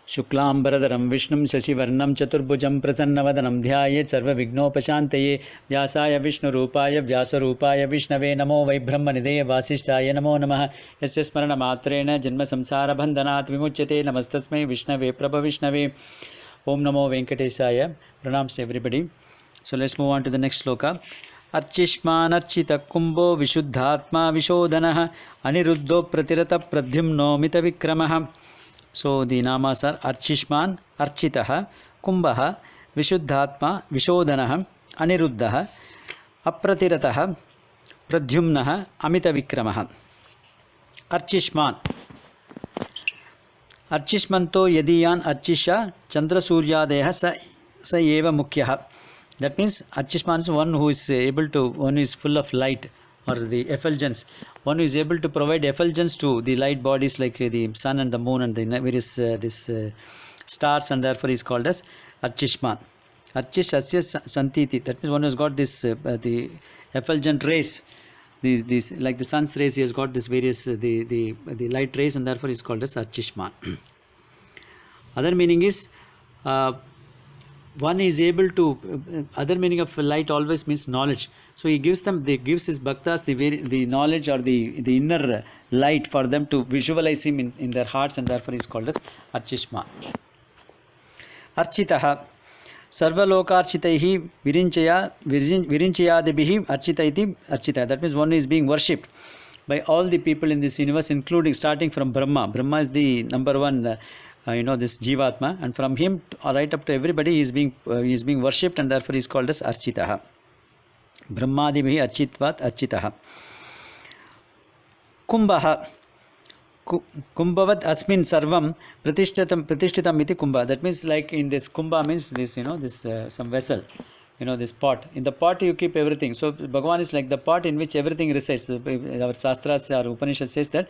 शुक्लांबरधरं विष्णुं शशिवर्णं चतुर्भुजं प्रसन्नवदनं ध्यायेत् सर्वविघ्नोपशान्तये व्यासाय विष्णुरूपाय व्यासरूपाय विष्णवे नमो वै ब्रह्मनिधये वासिष्ठाय नमो नमः। यस्य स्मरणमात्रेण जन्मसंसारबन्धनात् विमुच्यते। नमस्तस्मै विष्णवे प्रभविष्णवे। Om Namo Venkatesaya. Pranams to everybody. So let's move on to the next sloka. Archishman Archita Kumbho Vishuddhatma Vishodhanah Aniruddho Pratirata Pradyumno Mita Vikramaha. So the namas are Archishman Architaha Kumbhaha Vishuddhatma Vishodhanah Aniruddhaha Apratirataha Pradyumnaha Amita Vikramaha. Archishman Archishmanto Yadiyan Archisha Chandra Suryadeha Sa Eva Mukhyaha. That means Archishman is one who is able to, one is full of light or the effulgence, one who is able to provide effulgence to the light bodies like the sun and the moon and the various stars, and therefore he is called as Archishman. Archish Asya Santiti. That means one who has got this the effulgent rays. These like the sun's rays, he has got this various the light rays, and therefore he is called as Archishman. Other meaning is one is able to other meaning of light always means knowledge. So he gives his bhaktas the knowledge or the inner light for them to visualize him in their hearts, and therefore he is called as Archishman. Architaha Sarvalokarchitaihi Virinchayadibihi Architaiti Archita. That means one is being worshipped by all the people in this universe, including starting from Brahma. Brahma is the number one, this Jivatma, and from him right up to everybody he is being worshipped, and therefore he is called as Architaha. Brahmadibihi Architvat Architaha. Kumbhaha Kumbhavat asmin sarvam pratishtitam iti kumbha. That means like in this kumbha means this some vessel, this pot. In the pot you keep everything. So Bhagavan is like the pot in which everything resides. Our Shastras or Upanishad says that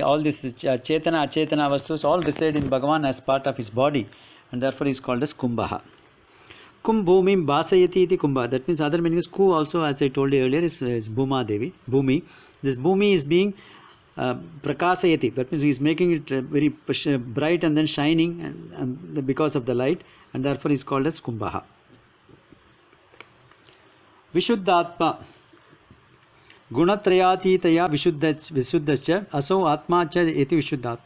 all this Chetana Achetana Vastus all reside in Bhagavan as part of his body, and therefore he is called as Kumbhaha. Kumbhumim Basayati iti kumbha. That means other meaning is Ku also, as I told you earlier, is Bhuma Devi. Bhumi. This Bhumi is being Prakasayati. That means he is making it very bright and then shining and because of the light, and therefore he is called as Kumbhaha. Vishuddhatma Gunatrayatitaya Vishuddhascha Aso Atma Cha Eti Vishuddhat.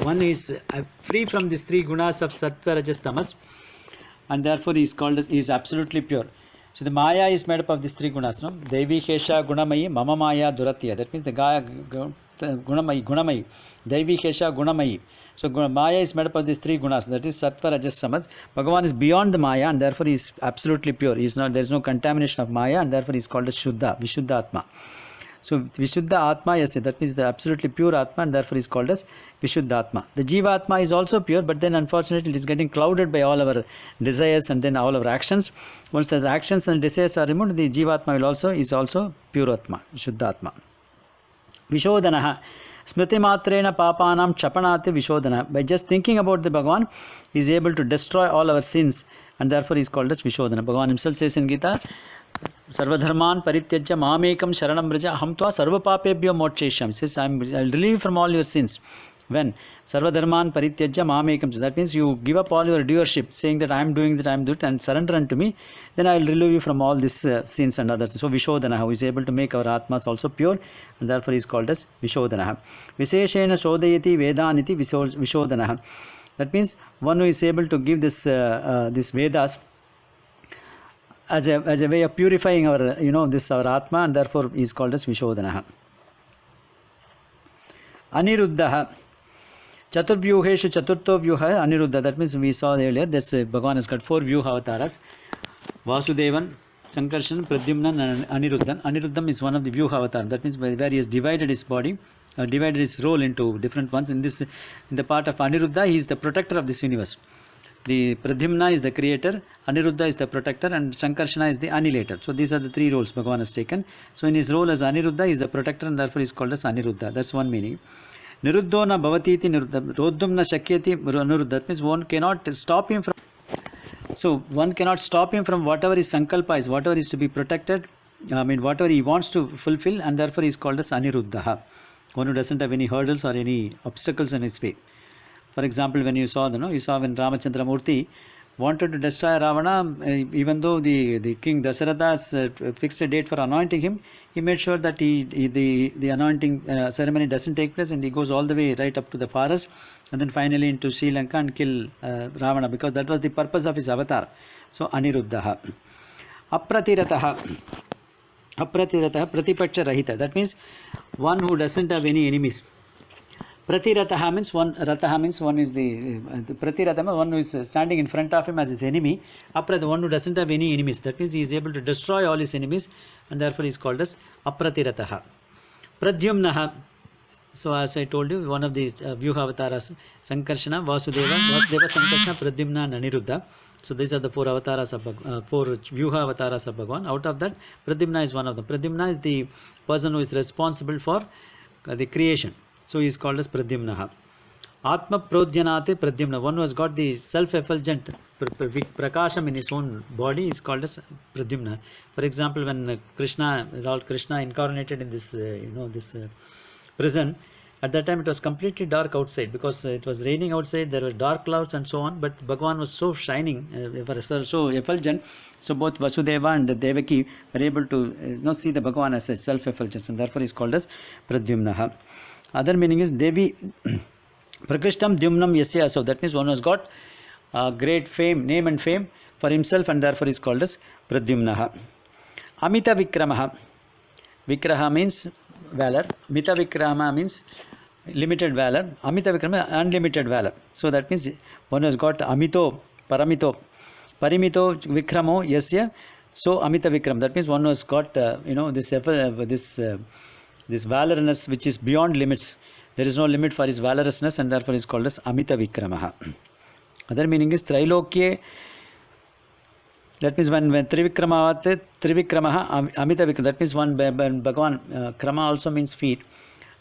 One is free from these three gunas of Sattva, Rajas, Tamas, and therefore he is called as, he is absolutely pure. So the Maya is made up of these three gunas, no? Devi Kesha Gunamayi Mama Maya Duratya. That means the Gaya Gunamayi. Devi Kesha Gunamayi. So Maya is made up of these three gunas. That is Sattva, Rajas, Tamas. Bhagavan is beyond the Maya, and therefore he is absolutely pure. He is not, there is no contamination of Maya, and therefore he is called as Shuddha, Vishuddha Atma. So Vishuddha Atma, yes, that means the absolutely pure Atma, and therefore is called as Vishuddha Atma. The Jiva Atma is also pure, but then unfortunately it is getting clouded by all our desires and then all our actions. Once the actions and desires are removed, the Jiva Atma is also pure Atma, Vishuddha Atma. Vishodhanaha Smriti Matrena Papanam Chapanati Vishodhana. By just thinking about the Bhagavan, he is able to destroy all our sins, and therefore he is called as Vishodhana. Bhagavan himself says in Gita, Sarvadharman Parityajya Mamekam Sharanam Braja Aham Tva Sarvapapebhyo Mokshayishyam. He says, I will relieve you from all your sins. When Sarvadharman Parityajya Mamekam, that means you give up all your doership, saying that I am doing that, I am doing it, and surrender unto me, then I will relieve you from all these sins and others. So Vishodhana, who is able to make our Atmas also pure, and therefore he is called as Vishodhana. Viseshena Shodayati Vedaniti Vishodhana. That means one who is able to give this Vedas as a way of purifying our our Atma, and therefore he is called as Vishodhana. Aniruddha Chaturvyuheshu Chaturtho Vyuha Aniruddha. That means we saw earlier this Bhagavan has got 4 Vyuha avatars: Vasudevan, Sankarshan, Pradyumnan and Aniruddhan. Aniruddham is one of the Vyuha avatars. That means where he has divided his body, divided his role into different ones. In the part of Aniruddha, he is the protector of this universe. The Pradyumna is the creator, Aniruddha is the protector, and Sankarshana is the annihilator. So these are the 3 roles Bhagavan has taken. So in his role as Aniruddha, he is the protector, and therefore he is called as Aniruddha. That's one meaning. Niruddho na bhavatiti niruddha. Roddhum na shakyati niruddha. That means one cannot stop him from. So one cannot stop him from whatever his sankalpa is, whatever is to be protected. Whatever he wants to fulfill, and therefore he is called as Aniruddha. One who doesn't have any hurdles or any obstacles in his way. For example, when you saw, you saw when Ramachandra Murthy wanted to destroy Ravana, even though the king Dasharatha fixed a date for anointing him, he made sure that the anointing ceremony doesn't take place, and he goes all the way right up to the forest and then finally into Sri Lanka and kill Ravana, because that was the purpose of his avatar. So Aniruddha. Apratiratah. Apratiratah, Pratipaksha Rahita. That means one who doesn't have any enemies. Pratirataha means one, Rataha means one is the Pratiratha, one who is standing in front of him as his enemy. Aprat, one who doesn't have any enemies. That means he is able to destroy all his enemies, and therefore he is called as Apratirataha. Pradyumnaha. So as I told you, one of these Vyuha avatars, Sankarshana, Vasudeva, Sankarshana, Pradyumna and Aniruddha. So these are the four avatars of four Vyuha avatars of Bhagavan. Out of that, Pradyumna is one of them. Pradyumna is the person who is responsible for the creation. So he is called as Pradyumnaha. Atma Prodhyanate Pradyumna. One who has got the self-effulgent prakasham in his own body is called as Pradyumna. For example, when Lord Krishna incarnated in this, this prison, at that time it was completely dark outside because it was raining outside, there were dark clouds and so on, but Bhagavan was so shining, so effulgent, so both Vasudeva and Devaki were able to see the Bhagavan as a self-effulgence, and therefore he is called as Pradyumnaha. Other meaning is Devi Prakrishtam Dyumnam Yasya Asav. That means one who has got great fame, name and fame for himself, and therefore is called as Pradyumnaha. Amita Vikramaha. Vikraha means valor. Mita Vikrama means limited valor. Amita Vikrama, unlimited valor. So that means one who has got Amito, Paramito, Parimito Vikramo Yasya. So Amita Vikram. That means one who has got this valorousness which is beyond limits. There is no limit for his valorousness, and therefore is called as Amita Vikramaha. Other meaning is Trailokye. That means when Trivikramaha, Amita Vikrama. That means when Bhagavan, Krama also means feet.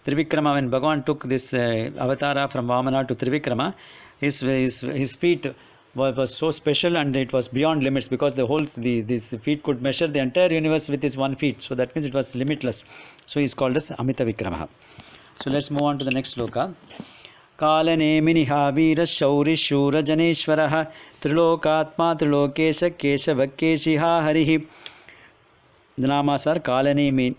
Trivikrama, when Bhagavan took this avatara from Vamana to Trivikrama, his feet was so special and it was beyond limits, because these feet could measure the entire universe with his 1 feet. So that means it was limitless. So he is called as Amita Vikramaha. So let's move on to the next sloka. Kalanemiha Veera Shauri Shura Janeshwaraha Trilokatma Trilokesha Keshava Keshiha Harihi. The namas are Kalanemiha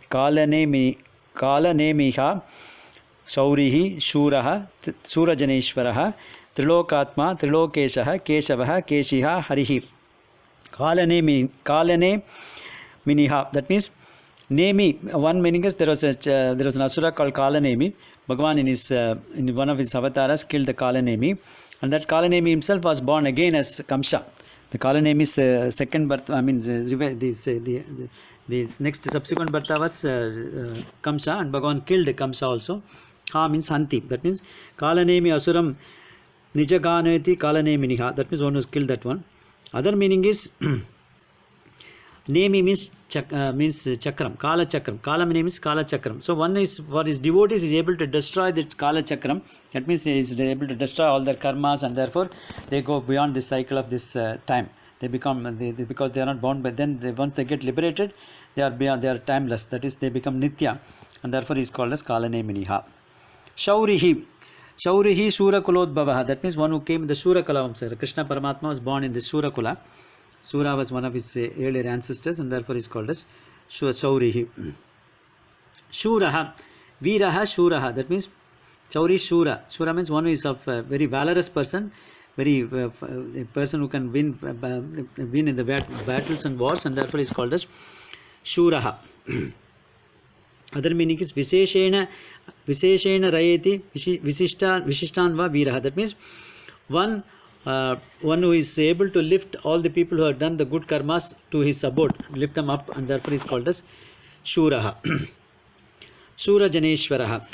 Shaurihi Shuraha Sura Janeshwaraha Trilokatma Trilokesha Keshava Keshiha Harihi. Kalane Miniha. That means Nemi. One meaning is there was an asura called Kalanemi. Bhagavan in one of his avatars killed the Kalanemi, and that Kalanemi himself was born again as Kamsa. The Kalanemi's second birth, I mean the next subsequent birth was Kamsa, and Bhagavan killed Kamsa also. Ha means Hanti. That means Kalanemi Asuram Nijaganeti Kalanemi. That means one who killed that one. Other meaning is Nemi means Chakram, Kala Chakram. Kala means Kala Chakram. So one is, for his devotees, is able to destroy the Kala Chakram. That means he is able to destroy all their karmas, and therefore they go beyond the cycle of this time. They become, because they are not bound, but then once they get liberated, they are beyond, they are timeless. That is, they become Nitya, and therefore he is called as Kalanemiha. Shaurihi. Shaurihi Sura Kulodbhavaha. That means one who came in the Sura Kula Vamsa. Krishna Paramatma was born in the Sura Kula. Sura was one of his earlier ancestors, and therefore he is called as Shaurihi. Shuraha, Veeraha Shuraha. That means Chauri Shura. Shura means one who is of a very valorous person, very a person who can win in the battles and wars, and therefore he is called as Shuraha. Other meaning is Visheshena Rayeti Vishishtan Va Veeraha. That means one who is able to lift all the people who have done the good karmas to his abode, lift them up, and therefore is called as Shuraha. Sura Janeshwaraha.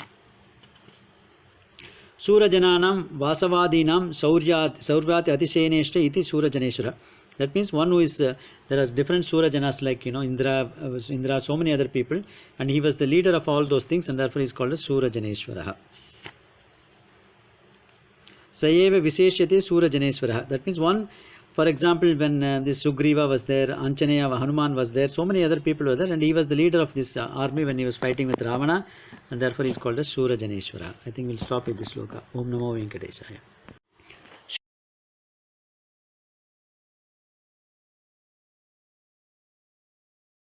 Sura Jananam Vasavadinam Saurvyati Atisheneshta iti Sura Janeshwara. That means one who is, there are different Sura Janas like, Indra, so many other people, and he was the leader of all those things, and therefore he is called as Sura Janeshwaraha. Sayeva Visheshyate Sura Janeshwaraha. That means one, for example, when this Sugriva was there, Anjaneya, Hanuman was there, so many other people were there, and he was the leader of this army when he was fighting with Ravana, and therefore he is called as Sura Janeshwara. I think we'll stop with this sloka. Om Namo Venkateshaya.